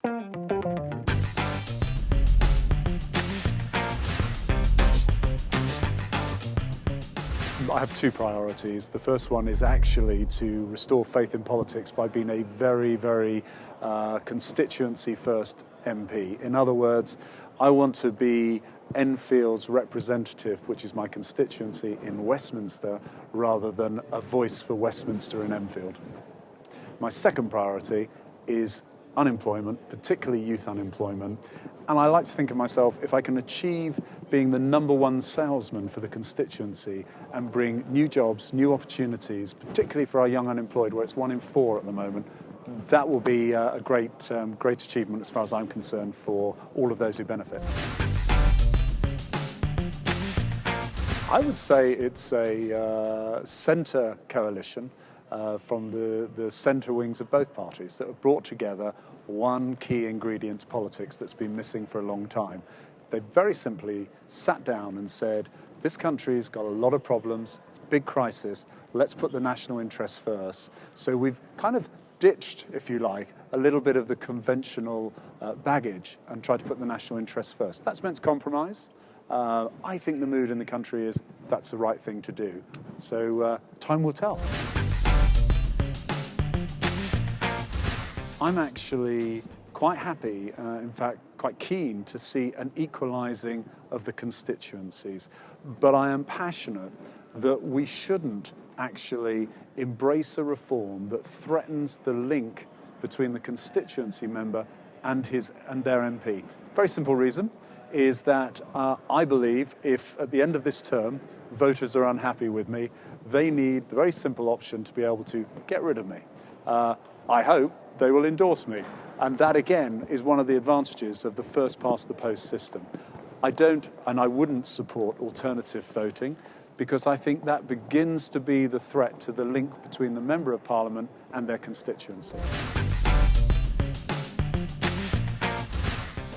I have two priorities. The first one is actually to restore faith in politics by being a very constituency-first MP. In other words, I want to be Enfield's representative, which is my constituency in Westminster, rather than a voice for Westminster in Enfield. My second priority is unemployment, particularly youth unemployment. And I like to think of myself, if I can achieve being the #1 salesman for the constituency and bring new jobs, new opportunities, particularly for our young unemployed, where it's 1 in 4 at the moment, that will be a great achievement as far as I'm concerned for all of those who benefit. I would say it's a centre coalition from the centre wings of both parties that have brought together one key ingredient to politics that's been missing for a long time. They very simply sat down and said, this country's got a lot of problems, it's a big crisis, let's put the national interest first. So we've kind of ditched, if you like, a little bit of the conventional baggage and tried to put the national interest first. That's meant to compromise. I think the mood in the country is that's the right thing to do. So time will tell. I'm actually quite happy, in fact, quite keen to see an equalising of the constituencies. But I am passionate that we shouldn't actually embrace a reform that threatens the link between the constituency member and their MP. Very simple reason is that I believe if at the end of this term voters are unhappy with me, they need the very simple option to be able to get rid of me. I hope they will endorse me. And that, again, is one of the advantages of the first-past-the-post system. I don't and I wouldn't support alternative voting because I think that begins to be the threat to the link between the Member of Parliament and their constituency.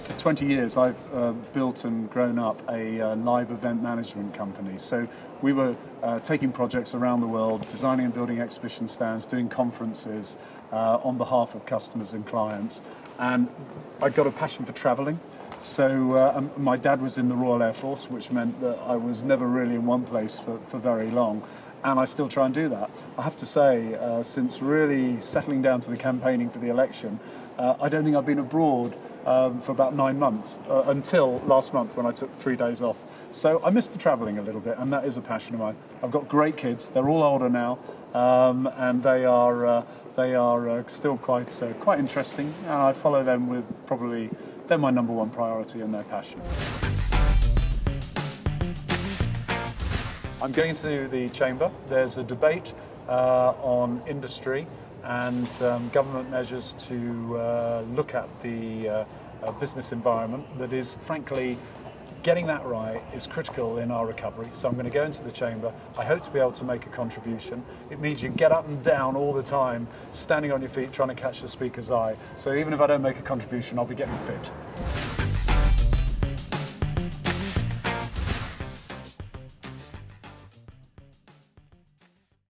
For 20 years, I've built and grown up a live event management company. So we were taking projects around the world, designing and building exhibition stands, doing conferences on behalf of customers and clients. And I got a passion for travelling. So my dad was in the Royal Air Force, which meant that I was never really in one place for very long. And I still try and do that. I have to say, since really settling down to the campaigning for the election, I don't think I've been abroad for about 9 months, until last month when I took 3 days off. So I miss the travelling a little bit, and that is a passion of mine. I've got great kids; they're all older now, and they are still quite interesting. And I follow them with they're my #1 priority and their passion. I'm going to the Chamber. There's a debate on industry and government measures to look at the business environment that is, frankly, getting that right is critical in our recovery. So I'm going to go into the Chamber. I hope to be able to make a contribution. It means you get up and down all the time, standing on your feet, trying to catch the Speaker's eye. So even if I don't make a contribution, I'll be getting fit.